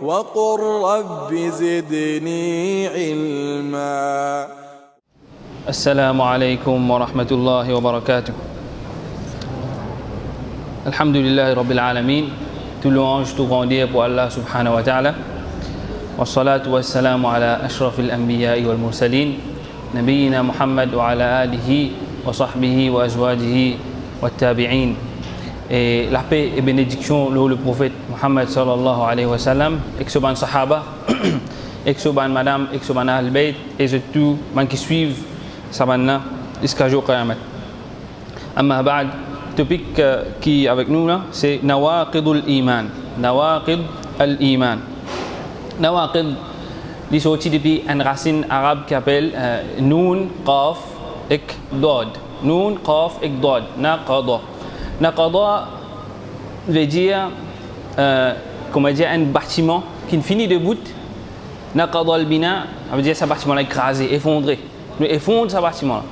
وقل رب زدني علما. السلام عليكم ورحمة الله وبركاته. Alhamdulillah Rabbil Alamin. Tout louange, tout grandir pour Allah subhanahu wa ta'ala. Wa salatu wa salamu ala ashrafil anbiya'i wal mursalin. Nabiyyina Muhammad wa ala alihi wa sahbihi wa azwajihi wa tabi'in. Et la paix et bénédiction le prophète Muhammad sallallahu alayhi wa sallam, exoban sahaba, exoban madame, exoban al-bayt, et surtout man qui suivent sabanna jusqu'à jour Qiyamat. Amma ba'd, topic qui est avec nous là, c'est Nawaqidul Iman. Nawaqid al-Iman. Nawaqid, il est sorti depuis une racine arabe qui s'appelle Noun, Qaf, Ek, Dod. Noun, Qaf, Ek, Dod. Naqada. Naqada veut dire, comment dire, un bâtiment qui finit de bout. Naqada al-Bina, ça veut dire ce bâtiment là écrasé, effondré. Nous effondre ce bâtiment là.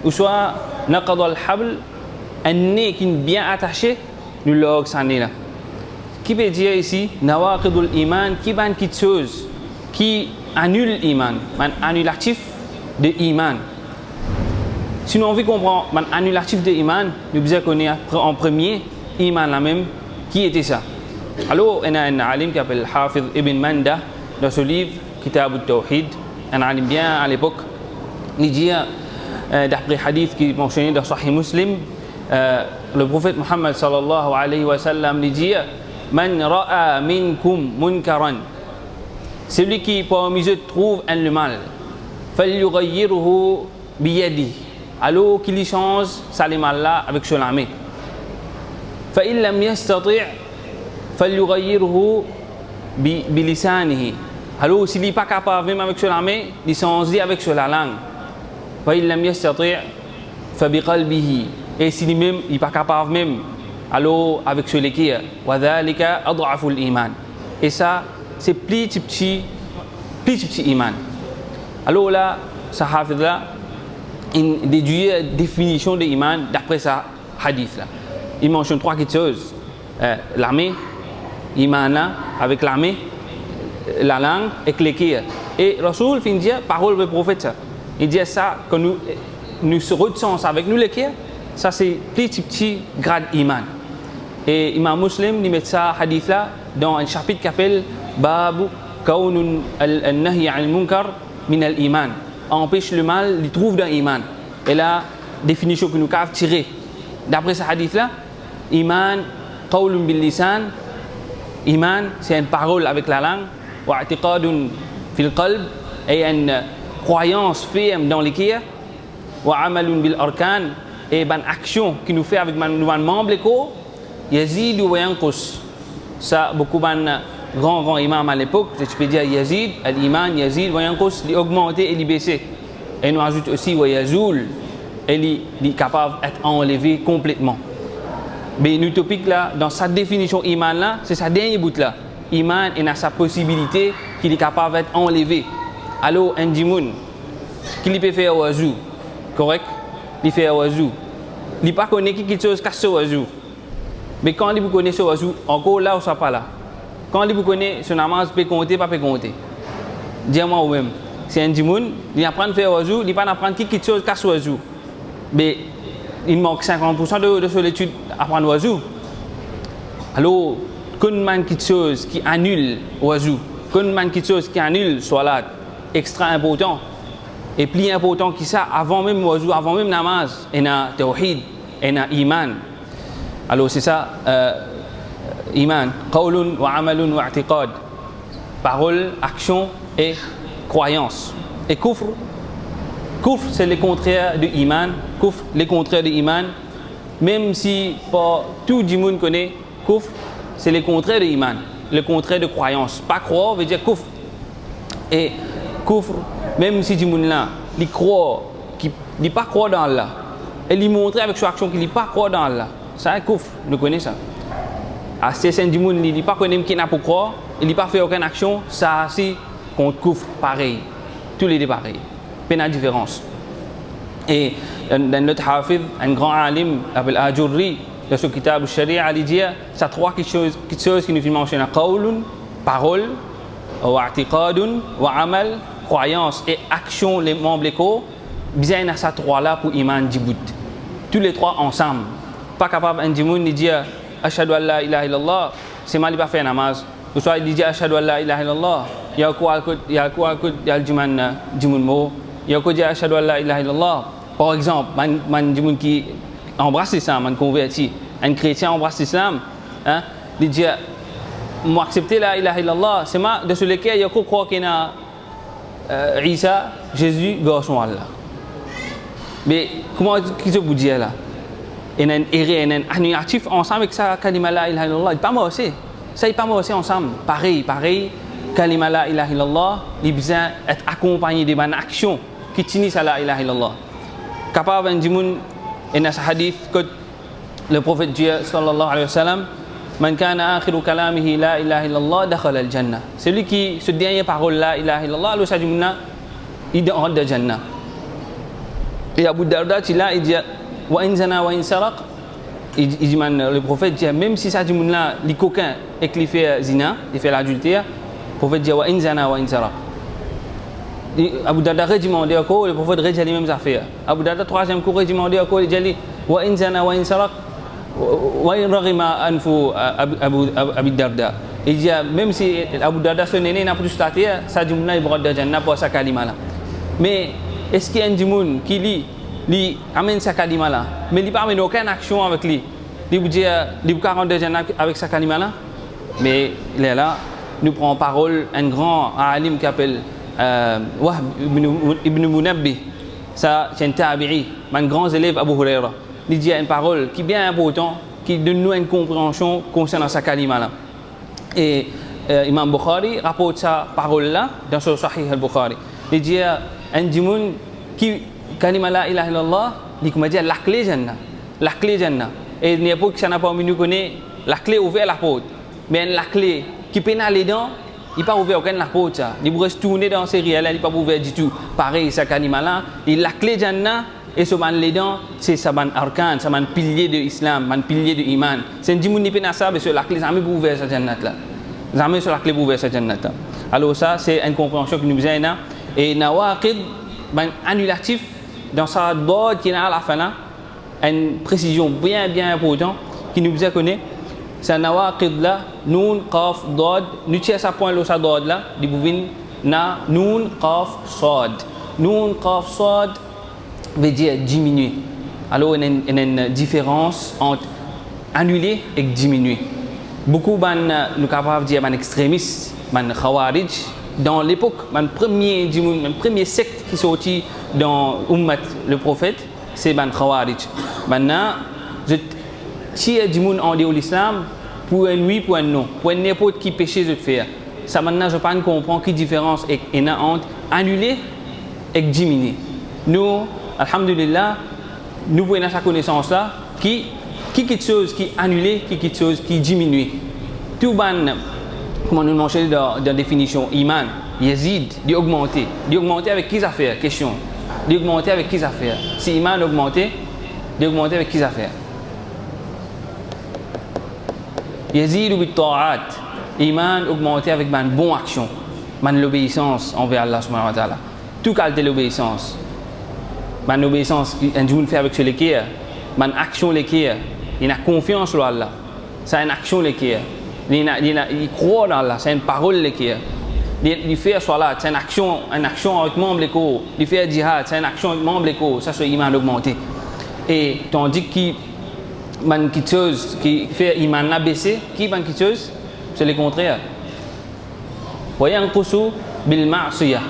Ou soit Naqada al-Habl, un nez qui est bien attaché, nous l'orgue ça nez là. Qui veut dire ici, Nawaqidul Iman, qui est quelque chose qui annule l'iman, un annulatif de iman. Si nous envie comprendre un annulatif de iman, nous devons connaître en premier iman la même, qui était ça. Alors, il y a un alim qui s'appelle Hafiz Ibn Manda, dans ce livre, Kitab al-Tawhid, un alim bien à l'époque, il dit, d'après hadith qui est mentionné dans Sahih Muslim, le prophète Muhammad sallallahu alayhi wa sallam dit Man ra'a minkum munkaran, celui qui parmi eux trouve un le mal, falyughayyirhu biyadi, alors qu'il change ça le mal là avec son main. Fa in lam yastati' falyughayyirhu bilisanihi, alors s'il n'est pas capable même avec son main, il change avec sa langue. Fa in lam yastati' fa biqalbihi, et s'il même il n'est pas capable même, alors avec ce qui est wa dhalika ad'aful iman, et ça c'est plus petit iman. Alors là ça Hafid là il déduit la définition de iman d'après ça hadith là. Il mentionne trois choses, l'armée, iman là avec l'armée, la langue et le cœur. Et Rasoul fin dire parole du prophète ça. Il dit ça que nous se ressentons avec nous le cœur. Ça c'est petit grade iman. Et Imam Muslim il met ça hadith là dans un chapitre qui s'appelle Babu Kawnun al-Nahy al-Munkar min al-Iman. Empêche le mal, il trouve dans l'iman. Et la définition que nous avons tirée d'après ce hadith là, iman qawlun bil lisan, iman c'est une parole avec la langue, wa i'tiqadun fil qalb, et une croyance ferme dans le cœur, wa amalun bil arkan, et une action qui nous fait avec nos membres corps, yazid wa yanqus. Ça beaucoup de grands imams à l'époque, je peux dire yazid, al-iman yazid wa yanqus, il augmente et il baisse. Et nous ajoute aussi wa yazul, et il est capable d'être enlevé complètement. Mais l'utopique là, dans sa définition iman là, c'est sa dernier bout là. Iman est dans sa possibilité qu'il est capable d'être enlevé. Alors un dimoun qui peut faire wazou, correct? Il fait wazou. Il pas connaît quelque chose qu'à ce wazou. Mais quand il vous connaît ce wazou, encore là ou ça pas là. Quand il vous connaît ce namaz peut compter, pas peut compter. Dis-moi ou même, c'est un dimoun, il apprend à faire wazou, il pas apprendre quelque chose qu'à ce wazou. Mais il manque 50% de solitude à apprendre wazou. Alors, quand man quelque chose qui annule wazou, quand man quelque chose qui annule salat, extra important. Et plus important que ça, avant même wazou, avant même namaz, il y a tawhid, il y a iman. Alors c'est ça, iman, qawlun wa amalun wa i'tiqad, parole, action et croyance. Et kufr c'est le contraire de iman, kufr le contraire de iman, même si pas tout le monde connaît kufr, c'est le contraire de iman, le contraire de croyance. Pas croire veut dire kufr. Et kufr, même si le monde là, il croit, qu'il n'est pas croire dans Allah, et il montre avec son action qu'il n'est pas croire dans Allah. Ça est kufr, nous connaissons ça. À certains du monde, il n'est pas connu qui n'a pas croire, il n'a pas fait aucune action, ça c'est contre kufr, pareil. Tous les deux pareils. Pas de différence. Et dans notre hafid, un grand alim, appelé Ajurri, dans ce kitab al-Sharia, il dit, ça trois choses qui nous fait mentionner, qawlun parole, wa i'tiqadun, wa amal, croyance et action les membres légaux, bien à ces trois-là pour iman djibout. Tous les trois ensemble. Pas capable un djimoun de dire ashhadu an la ilaha illallah, c'est mal pas faire namaz. Ou soit il dit ashhadu an la ilaha illallah, il y a quoi il y a le djimoun mo, il y a quoi dire ashhadu an la ilaha illallah. Par exemple, man djimoun qui embrasse l'islam, man converti, un chrétien embrasse l'islam, hein, il dit moi accepter la ilaha illallah, c'est ma de ce lequel il y a quoi croire qu'il y a Isa, Jésus, garçon Allah. Mais comment qu'ils ont dit là? Il y a un erreur, un annulatif ensemble avec ça, kalima la ilaha illallah. Il pas moi aussi. Ça il pas moi aussi ensemble. Pareil, kalima la ilaha illallah, il besoin être accompagné de bonnes actions qui finissent à la ilaha illallah. Capable un djimoun, il y a un hadith que le prophète Dieu sallallahu alayhi wa sallam, man kana akhiru kalamihi la ilaha illallah dakhala al-jannah. Celui qui se dernière parole la ilaha illallah, le sadimouna, il rentre dans le jannah. Et Abu Darda, il dit wa in zana wa in saraq, il dit le prophète dit même si ça dit là les coquins et qu'il fait zina, il fait l'adultère, le prophète dit wa in zana wa in saraq. Abu Darda redimandé encore, le prophète redit les mêmes affaires. Abu Darda troisième coup redimandé encore, il dit wa in zana wa in saraq wa in raghima anfu Abu Darda. Il dit même si Abu Darda son aîné n'a pas tout staté, ça dit là il va dans jannah pour sa kalima là. Mais est-ce qu'il y a un djimoun qui lui amène sa kalima là, mais il n'a pas amené aucune action avec lui? Il dit, il va rendre jannah avec sa kalima là. Mais il est là, nous prenons parole un grand alim qui s'appelle Wahb ibn Munabbih. Ça, c'est un tabi'i, un grand élève Abu Huraira. Il dit une parole qui est bien importante, qui donne nous une compréhension concernant sa kalima là. Et Imam Bukhari rapporte sa parole là dans son Sahih al-Bukhari. Il dit un djimoun qui kalima la ilaha illallah, il dit la clé jannah. Et il n'y a pas que ça n'a pas nous connaît la clé ouverte la porte. Mais la clé qui peine les dents, il pas ouvert aucune la porte ça. Il pourrait se tourner dans ces réels, il pas ouvert du tout. Pareil ça kalima là, il la clé jannah et ce ban les dents, c'est ça ban arkan, ça ban pilier de l'islam, ban pilier de iman. C'est un djimoun qui peine ça mais sur la clé jamais pour ouvrir cette jannah là. Jamais sur la clé pour ouvrir cette jannah là. Alors ça c'est une compréhension que nous besoin là. Et nawaqid ben annulatif dans sa dode qui est à la fin là une précision bien importante qui nous besoin connaître c'est nawaqid là nun qaf dod nous tient ça point là sa dode là di bouvin na nun qaf sad veut dire diminuer. Alors il y a une différence entre annuler et diminuer. Beaucoup nous capables de dire ban extrémistes ban khawarij dans l'époque, mon premier secte qui est sorti dans Ummat, le prophète, c'est Ban Khawarij. Maintenant, si il y a des gens en dehors de l'islam, pour un oui, pour un non, pour n'importe qui péché de faire. Ça maintenant, je ne comprends pas quelle différence il y a entre annuler et diminuer. Nous, alhamdulillah, nous voyons cette connaissance-là, qui quelque chose qui annule, qui quelque chose qui diminue. Tout ban. Comment nous manger dans la définition iman, yazid, d'augmenter avec qui ça fait question, d'augmenter avec qui ça fait. Si iman augmenter avec qui ça fait. Yazid ou ta'at, iman augmenter avec une bonne action, l'obéissance envers Allah subhanahu wa ta'ala. Tout qualité l'obéissance. L'obéissance un jour fait avec ce l'équerre, action l'équerre, il a confiance en Allah. C'est une action l'équerre. Il croit dans Allah, c'est une parole qui est. Il fait salat, c'est une action avec membre l'écho. Il fait djihad, c'est une action avec membre l'écho. Ça c'est iman augmenté. Et tandis que quelque chose qui fait iman la baisser, quelque chose, c'est le contraire. Wayanqusu bil ma'siyah.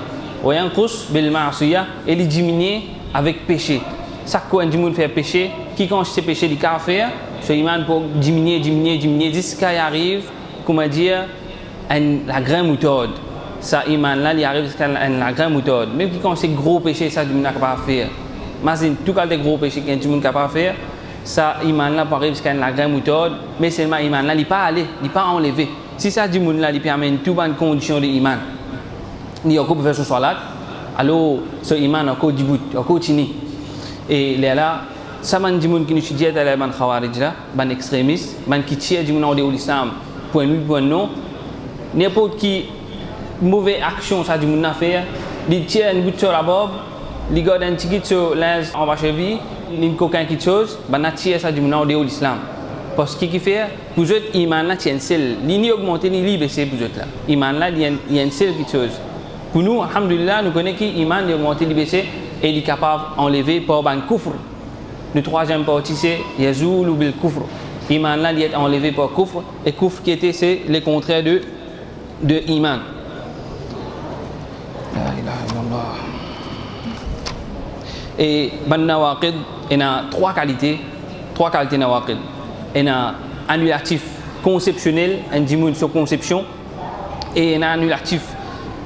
Et il diminue avec péché. Ça quand un monde fait péché, qui quand c'est péché, il peut faire. Ce iman pour diminuer jusqu'à y arrive, comment dire, la grande méthode. Ça iman là, il arrive jusqu'à la grande méthode. Même quand c'est gros péché, ça du monde n'a pas faire. Mais c'est tout cas des gros péchés qu'un monde n'a pas faire. Ça iman là, arrive jusqu'à la grande méthode. Mais seulement iman là, il pas aller, il pas enlever. Si ça du monde là, il permet toute bonne condition de iman. Il y a encore faire ce salat. Alors ce iman encore du bout, encore continue. Et là. Ça man di moun qui nous dit à la ban khawarij là ban extrémiste ban qui tire du moun en dehors de l'islam point lui point non n'importe qui mauvaise action ça du monde a fait, il tire une goutte sur la barbe, il garde un petit sur linge en bas cheville, il coquin quelque chose, ben a tiré ça du monde de l'islam. Parce que qui fait vous êtes iman là tient seul, ni augmenter ni li baisser vous êtes là. Iman là il y a une seule quelque chose. Pour nous alhamdulillah nous connaissons qui iman il augmenter li baisser et il est capable enlever par ban kufr. Le troisième partie c'est yazul bil kufr. Iman là il est enlevé par kufr et kufr qui était c'est le contraire de iman. La ilaha illallah. Et ban nawaqid il a trois qualités nawaqid. Il y a un annulatif conceptionnel, un dimoun sur conception, et un annulatif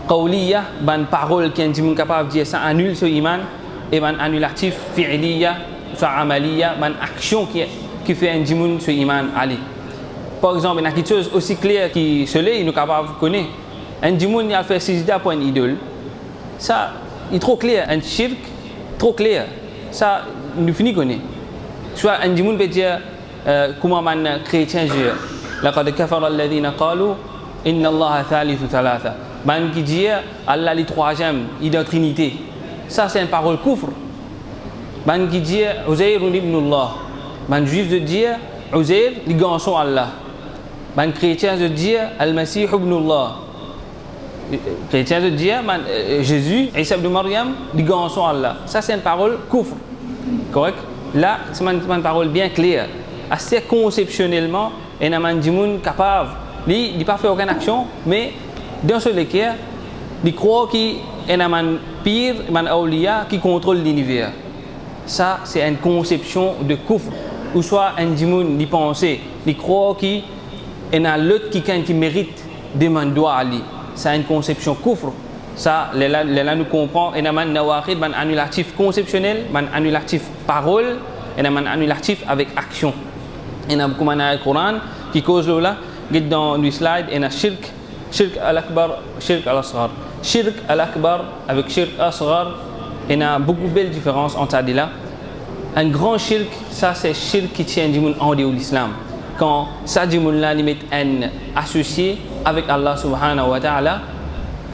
qawliya, une parole qui est un dimoun capable de dire ça annule sur iman, et un annulatif fi'liya, sur amaliya, une action qui fait un dimoun sur iman ali. Par exemple, il y a quelque chose aussi clair qui se l'est, il est capable de connaître. Un dimoun qui a fait sijda pour une idole, ça, il est trop clair, un shirk, trop clair, ça, nous finit de connaître. Soit un dimoun peut dire, comment un chrétien dit لقد كفر الذين قالوا إن الله ثالث ثلاثة ban qui dit Allah est troisième il est trinité ça c'est une parole kufr ban qui dit Uzair ibn Allah ban juif de dire Uzair il garçon Allah ban chrétien de dire Al-Masih ibn Allah chrétien de dire Jésus Isa ibn Maryam il garçon Allah ça c'est une parole kufr correct là c'est une parole bien claire assez conceptionnellement et un mandimoun capable il n'a pas fait aucune action mais dans ce cas il croit qu'il y a un pire un awliya qui contrôle l'univers ça c'est une conception de kufr ou soit un dimoun il pense il croit qu'il y a l'autre qui mérite de mandoua ali c'est une conception kufr ça là nous comprend et un nawaqid un annulatif conceptionnel un annulatif parole et un annulatif avec action. Il y a beaucoup de Coran qui cause là, dans le slide, il y a shirk al-akbar, shirk al-asghar. Shirk al-akbar avec shirk al-asghar, il y a beaucoup de belles différences entre ces deux-là. Un grand shirk, ça c'est shirk qui tient du monde en dehors de l'islam. Quand ça du monde là, il met un associé avec Allah subhanahu wa ta'ala,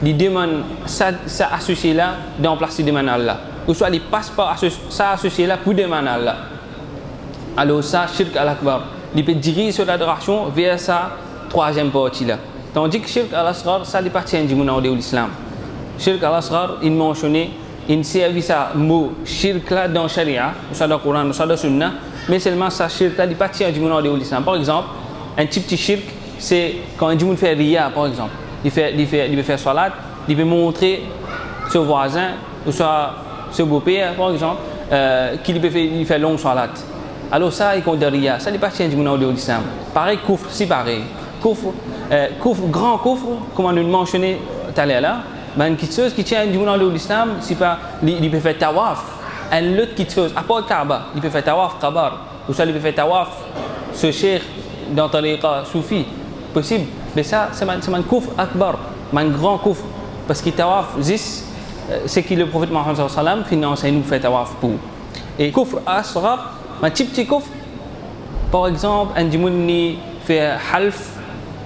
il demande ça associé là dans place de demander Allah. Ou soit il passe par ça associé là pour demander Allah. Alors ça, shirk al-akbar, il peut diriger sur l'adoration vers sa troisième partie là. Tandis que shirk al-asghar, ça appartient du monde de l'islam. Shirk al-asghar, il mentionnait, il servait ça mot shirk là dans Sharia, soit dans le Coran, soit dans le Sunna, mais seulement ça shirk là, il appartient du monde de l'islam. Par exemple, un petit shirk, c'est quand un monde fait riya, par exemple, il peut faire salat, il peut montrer son voisin ou soit son beau-père, par exemple, qu'il peut faire long salat. Alors ça, il compte de riya, ça appartient du monde de l'islam. Pareil, kufr, c'est pareil. Kufr, grand kufr, comme on nous mentionnait tout à l'heure là, ben, quelque chose qui tient du monde de l'islam, c'est pas, il peut faire tawaf. Un autre quelque chose, à part Kaaba, il peut faire tawaf, Qabar, ou ça, il peut faire tawaf, ce cheikh dans tariqa soufi, possible. Mais ça, c'est un kufr akbar, un grand kufr. Parce que tawaf, c'est que le prophète Mohammed sallallahu alayhi wa sallam finance et nous fait tawaf pour. Et kufr asghar, un petit kufr, par exemple, un dimoun qui fait half,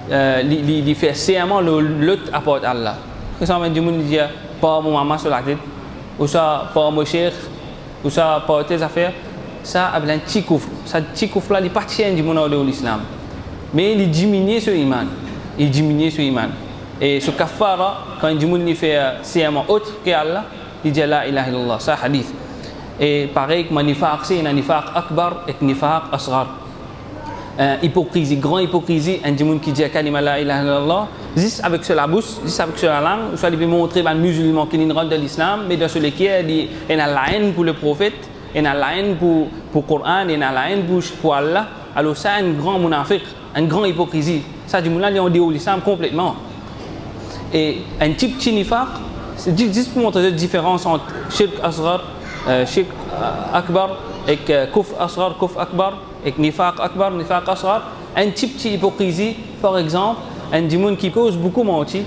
il fait serment l'autre apporte Allah. Par exemple, un dimoun qui dit pas mon maman sur la tête, ou ça pas mon cheikh, ou ça pas tes affaires, ça a un petit kufr. Ça petit kufr là, il appartient du monde de l'islam. Mais il diminue sur l'iman. Il diminue sur l'iman. Et ce kafara, quand un dimoun fait serment autre que Allah, il dit la ilaha illallah, ça hadith. Et pareil que nifaq, c'est un nifaq akbar et nifaq asghar. Hypocrisie, grande hypocrisie, un dimoun qui dit kalima la ilaha illallah, juste avec la bouche, juste avec la langue, soit il peut montrer un musulman qui est rentre de l'islam, mais dans ce cas, il a la haine pour le prophète, il a la haine pour le Coran, il a la haine pour Allah. Alors ça, un grand munafiq, une grande hypocrisie. Ça, du moulin, il est en l'islam complètement. Et un petit nifaq, c'est juste pour montrer la différence entre shirk asghar, shirk akbar et kufr asghar, kufr akbar et nifaq akbar, nifaq asghar. Un petit hypocrisie, par exemple, un dimoun qui cause beaucoup mentir,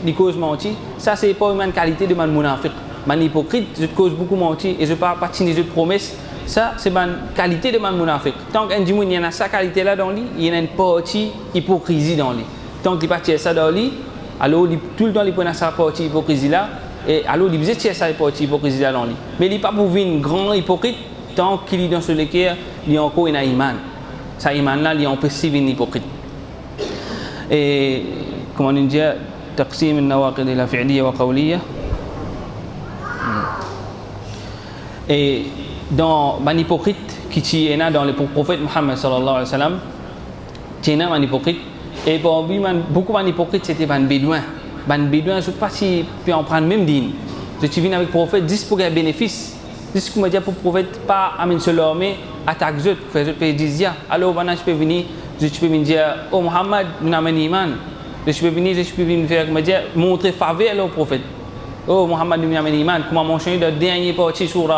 ça c'est pas une qualité de man munafiq. Man hypocrite, je cause beaucoup mentir et je parle pas de jeu de promesses. Ça c'est une qualité de man munafiq. Tant qu'un dimoun il y a sa qualité là dans lui, il y a une partie hypocrisie dans lui. Tant qu'il partit ça dans lui, alors tout le temps il prend sa partie hypocrisie là et alors il faisait tirer sa partie hypocrisie là dans lui mais il pas pour venir grand hypocrite tant qu'il est dans ce lequel il y a encore une iman sa iman là il empêche venir hypocrite et comment on dit تقسيم النواقض إلى فعلية وقولية et dans ban hypocrite qui est dans le prophète Muhammad sallallahu alayhi wa sallam tiena ban hypocrite et pour lui beaucoup ban hypocrite c'était ban bédouin je sais pas si peut en prendre même digne je suis venu avec le prophète 10 pour gagner bénéfice 10 pour me dire pour le prophète pas amener seul homme attaque zut faire zut payer dizia alors maintenant je peux venir dire oh Muhammad nous amène iman je peux venir faire me dire montrer faveur au prophète oh Muhammad nous amène iman comment mentionner de dernier partie sur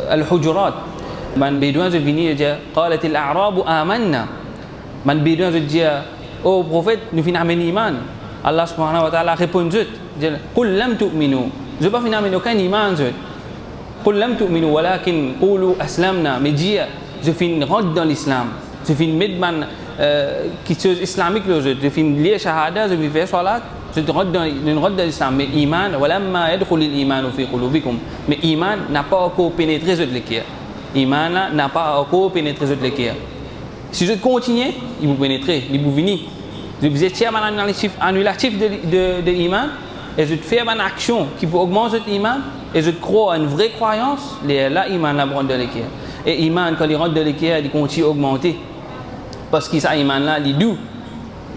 Al-Hujurat man bédouin je venir dire قالت الأعراب آمنا man bédouin je dire oh prophète nous venons amener iman Allah subhanahu wa ta'ala répond قل لم تؤمنوا je pas venir amener aucun iman قل لم تؤمنوا ولكن قولوا أسلمنا mais dire je finis rentre dans l'islam je finis mettre man quelque chose islamique je finis lire shahada je vais faire salat je rentre dans l'islam mais iman ولما يدخل الإيمان في قلوبكم mais iman n'a pas encore pénétré ce cœur iman n'a pas encore pénétré ce cœur si je continue il vous pénétrer il vous venir je vous ai tiré un annulatif de iman et je fais une action qui peut augmenter cet iman et je crois à une vraie croyance là iman la rentre dans le cœur et iman quand il rentre dans le cœur il continue à augmenter parce que ça iman là il doux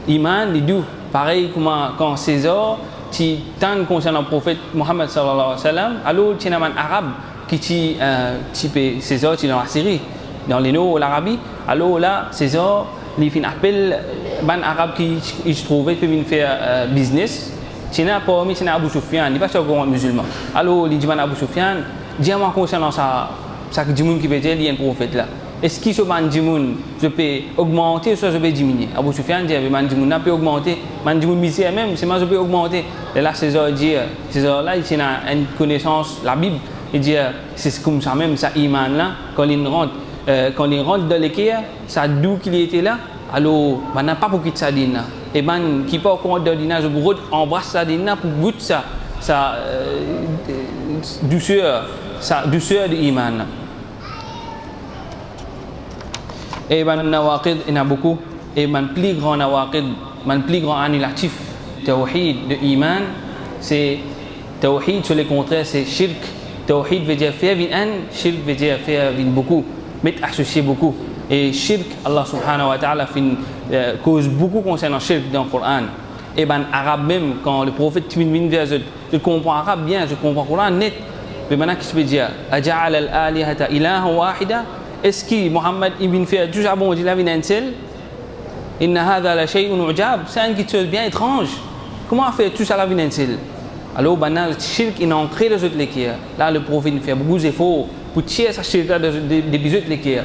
iman il doux pareil comme quand César qui tant concernant le prophète Muhammad sallallahu alayhi wa sallam alors il y a un arabe qui type César qui dans la Syrie dans les noms l'Arabie alors là César il fait un appel un arabe qui se trouvait pour venir faire business c'est parmi c'est Abu Sufyan il pas sur grand musulman alors il dit Abu Sufyan dis-moi concernant ça djimoun qui veut dire il y a un prophète là est-ce que ce man djimoun je peux augmenter ou soit je peux diminuer Abu Sufyan dit man djimoun n'a pas augmenter man djimoun misère même c'est moi je peux augmenter et là César dit César là il a une connaissance la Bible il dit c'est comme ça même ça iman là quand il rentre dans l'équerre ça d'où qu'il était là alors on n'a pas pour quitter sa dîne et ben qui pas au compte de dîne je vous embrasse sa dîne pour goûter sa douceur de iman et ben nawaqid il y en a beaucoup et man plus grand nawaqid man plus grand annulatif tawhid de iman c'est tawhid sur le contraire c'est shirk tawhid veut dire faire shirk veut dire faire beaucoup mettre associer beaucoup et shirk Allah subhanahu wa ta'ala cause beaucoup concernant shirk dans le Coran et ben arabe même quand le prophète vient vers je comprends arabe bien je comprends Coran net mais maintenant qu'est-ce que je veux dire aja'ala al-alihata ilaha wahida est-ce que Muhammad ibn fait tout ça bon dit la vie d'un seul inna hadha la shay'un ujab c'est quelque chose bien étrange comment faire tout ça la vie d'un seul alors maintenant le shirk il est entré dans cette l'équerre là le prophète fait beaucoup d'efforts pour tirer sa shirk là des bisous de l'équerre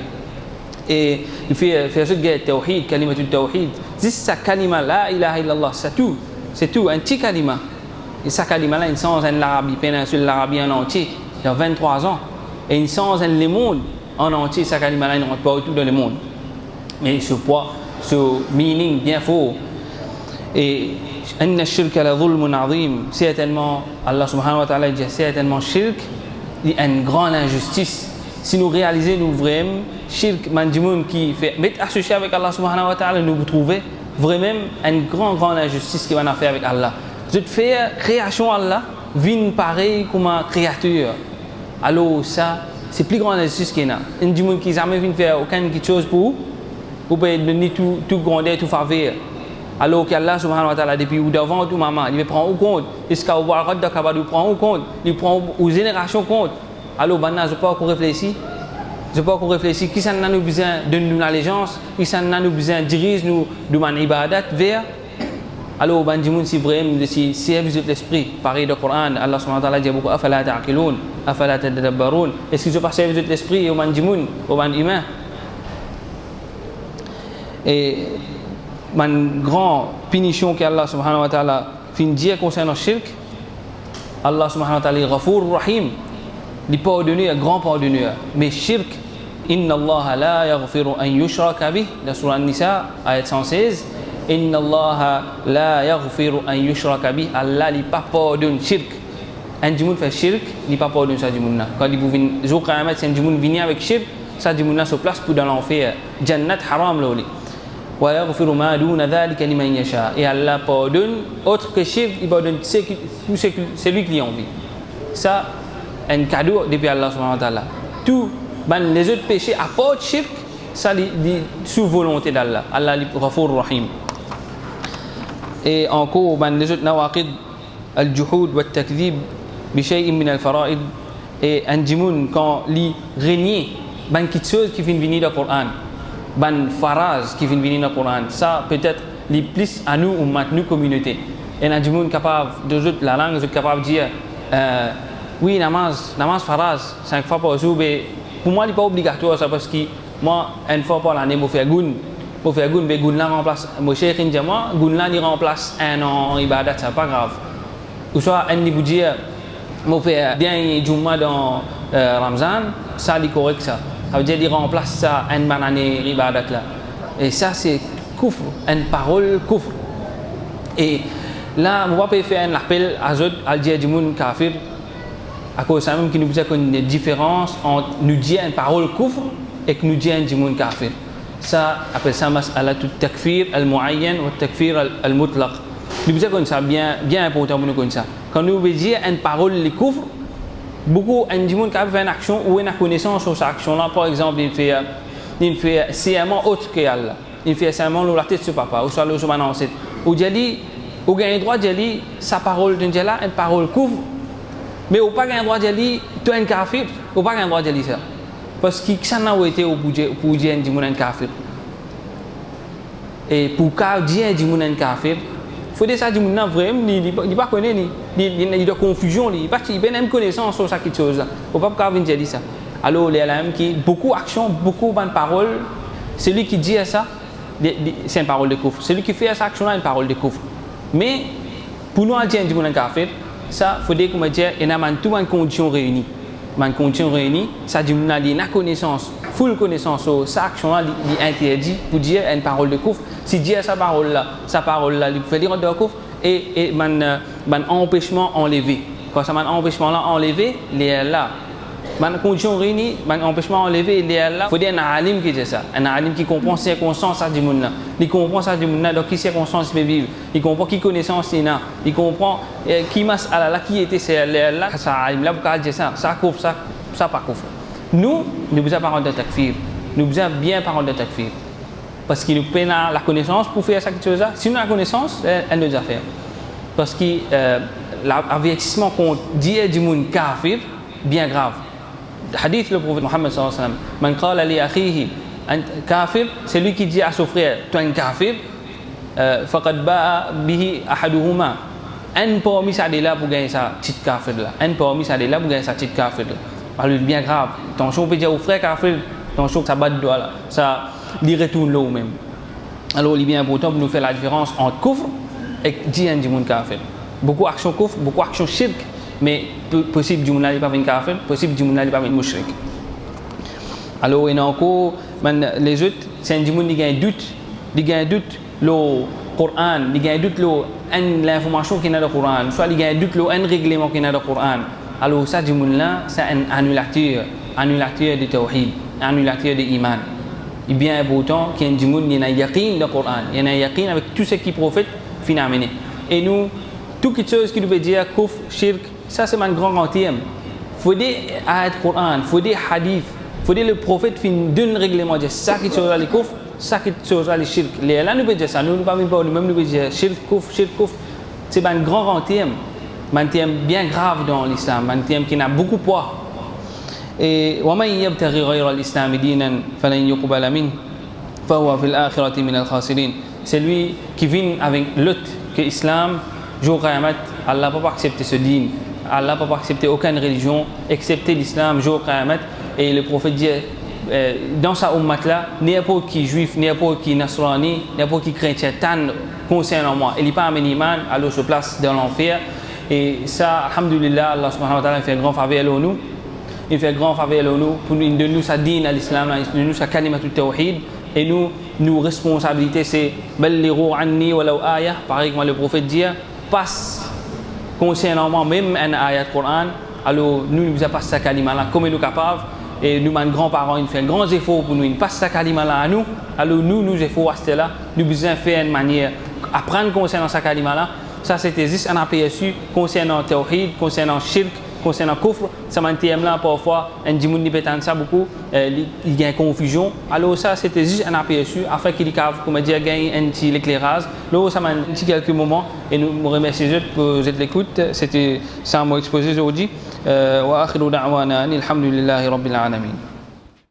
et il fait ce que tawhid kalimatul tawhid juste sa kalima la ilaha illallah c'est tout un petit kalima et sa kalima là il change en l'Arabie péninsule l'Arabie en entier il y a 23 ans et il change le monde en entier sa kalima là il ne rentre pas tout dans le monde mais ce poids ce meaning bien fort et anna shirka la dhulmun azim certainement Allah subhanahu wa ta'ala dit certainement shirk il y a une grande injustice si nous réalisons nous vraiment shirk mandimoun qui fait mettre associé avec Allah subhanahu wa ta'ala nous trouver vraiment une grande injustice qui va en faire avec Allah je te fais création Allah vient pareil comme un créature alors ça c'est plus grande injustice qu'il y a un djimoun qui jamais vient faire aucune chose pour donner tout grandeur tout faveur alors qu'Allah subhanahu wa ta'ala depuis ou devant tout maman il prend au compte est-ce qu'il va avoir de capable de prendre au compte il prend aux générations compte alors maintenant je peux encore réfléchir qui ça n'a nous besoin de nous allégeance qui ça n'a nous besoin dirige nous de man ibadat vers alors bandimoun si vraiment si service de l'esprit pareil de Coran Allah subhanahu wa ta'ala dit beaucoup afala ta'qilun afala tadabbarun est-ce que je passe service de l'esprit au bandimoun au band humain et une grande punition qu'Allah subhanahu wa ta'ala fin dire concernant le shirk Allah subhanahu wa ta'ala est Ghafour Rahim il pardonneur grand pardonneur mais shirk inna Allah la yaghfiru an yushraka bih dans surah An-Nisa ayat 116 inna Allah la yaghfiru an yushraka bih, Allah li pas pardonne shirk. Un djimoun fait shirk, il pas pardonne ça djimoun. Quand il vous jour qiyamat, c'est un djimoun vient avec shirk, ça djimoun se place pour dans l'enfer. Jannat haram loli. Wa yaghfiru ma duna dhalika liman yasha. Et Allah pardonne autre que shirk, il pardonne celui qui a envie. Ça un cadeau depuis Allah subhanahu wa ta'ala. Tout les autres péchés à part de shirk, ça sous volonté d'Allah. Allah est Ghafour Rahim. Et encore les autres nawaqid al-juhud wa al-takdhib bi shay'in min al-fara'id, et un djimoun quand li régner quelque chose qui vient venir dans le Coran, phrase qui vient venir dans le Coran, ça peut-être les plus à nous ou maintenant communauté. Et un djimoun capable de la langue capable de dire oui, namaz phrase 5 fois par jour, mais pour moi il n'est pas obligatoire ça, parce que moi une fois par l'année je fais goun, mais goun là remplace mon cheikh dit moi goun là il remplace un an en ibadat, c'est pas grave. Ou soit un dit dire je fais bien Juma dans Ramzan, ça c'est correct, ça veut dire il remplace ça une année ibadat là, et ça c'est kufr, une parole kufr. Et là on va pas faire un appel à eux à dire du monde kafir, à cause ça même qui nous dit qu'il y a une différence entre nous dire une parole kufr et que nous dire un monde kafir. Ça appelle ça mas'ala tout takfir al-muayyan ou takfir al-mutlaq. Nous disons comme ça bien important pour nous comme ça. Quand nous disons une parole les kufr, beaucoup un monde kafir fait une action ou une connaissance sur cette action là, par exemple il fait serment autre que Allah, il fait serment sur la tête de son papa ou sur le son ancêtre, ou dit ou gagne le droit de dire sa parole d'une jala une parole kufr, mais ou pas gagne le droit de dire tu es un kafir, ou pas gagne le droit de dire ça, parce que ça n'a pas été au budget pour dire un kafir. Et pour dire un kafir, faut dire ça vraiment il pas connaît il de confusion, il pas même connaissance sur ça quelque chose là, faut pas venir dire ça. Alors les LM qui beaucoup action, beaucoup bonnes paroles, celui qui dit ça c'est une parole de kufr, celui qui fait cette action là une parole de kufr. Mais pour nous dire un kafir, ça faut dire comment dire, il y a tout une condition réunie. Une condition réunie, ça dit qu'on a une connaissance, full connaissance sur cette action là, il interdit pour dire une parole de kufr. Si dire sa parole là, il peut dire de kufr, et man empêchement enlevé. Quand ça man empêchement là enlevé, il est là. Man condition réunie, man empêchement enlevé, il est là. Faut dire un alim qui dit ça, un alim qui comprend ces circonstances du monde là. Il comprend ça du monde là, dans quelles circonstances il peut vivre. Il comprend qui connaissance il a. Il comprend qui mas'ala là, qui était là. Ça alim là pour dire ça, ça couvre ça pas couvre. Nous besoin parler de takfir. Nous besoin bien parler de takfir. Parce qu'il nous peine la connaissance pour faire ça quelque chose là. Si nous avons la connaissance, elle nous a fait. Parce que l'avertissement qu'on dit du monde kafir, bien grave. Hadith le prophète Mohammed sallallahu alayhi wa sallam, man qala li akhihi kafir, c'est lui qui dit à son frère tu es un kafir, faqad ba'a bihi ahaduhuma, un parmi ça là pour gagner ça petite kafir là, un parmi ça là pour gagner ça petite kafir là. Alors bien grave, attention on peut dire au frère kafir, attention ça bat de doigt là, ça il retourne là même. Alors il est bien important pour nous faire la différence entre kufr et dire du monde kafir. Beaucoup action kufr, beaucoup action shirk, mais possible du monde là pas venir kafir, possible du monde là pas venir mushrik. Alors il y a encore les autres, c'est un du monde qui gagne doute le Coran, il gagne doute l'information qui est dans le Coran, soit il gagne doute un règlement qui est dans le Coran. Alors ça du monde là, c'est un annulateur de tawhid, annulateur de iman. Il est bien important qu'il y ait du monde qui a yaqin dans le Coran, il y a yaqin avec tout ce qui prophète finit à mener. Et nous, toutes les choses qui nous veut dire kufr, shirk, ça c'est un grand thème. Il faut dire ayat Coran, il faut dire hadith, il faut dire le prophète fin d'un règlement de ça qui sera le kufr, ça qui sera le shirk. Les là nous veut dire ça, nous ne parlons pas nous-mêmes nous veut dire shirk kufr. C'est un grand thème, un thème bien grave dans l'islam, un thème qui a beaucoup de poids. Et ومن يبتغي غير الإسلام دينا فلن يقبل منه فهو في الآخرة من الخاسرين. C'est lui qui vient avec l'autre que l'islam, jour Qiyamat, Allah ne peut pas accepter ce din, Allah ne peut pas accepter aucune religion excepté l'islam, jour Qiyamat. Et le prophète dit dans sa ummat là, n'importe qui juif, n'importe qui nasrani, n'importe qui chrétien concernant moi, il n'est pas un iman, alors se place dans l'enfer. Et ça, alhamdulillah, Allah subhanahu wa ta'ala fait un grand faveur à nous. Il fait grand faveur à nous pour nous donner sa dîne à l'islam, nous donner sa kalimat tawhid, et nous nos responsabilités, c'est Ballighu anni walau ayah, pareil comme le prophète dit, passe concernant moi-même un ayat Coran. Alors nous avons passé sa kalima là comme nous sommes capables. Et nous, nos grands-parents, ils font grands efforts pour nous, ils passent sa kalima là à nous. Alors nous efforts là, nous besoin faire une manière apprendre concernant sa kalima là. Ça c'était juste un aperçu concernant tawhid, concernant shirk, concernant kufr. Ça m'a été là parfois, un dimoun ni pétan ça beaucoup, il y a une confusion. Alors ça c'était juste un aperçu afin qu'il y ait, comme dire, un petit éclairage. Alors ça m'a dit quelques moments et nous remercions pour l'écoute. C'était ça m'a exposé aujourd'hui. Wa akhiru da'wana alhamdulillahi rabbil alamin.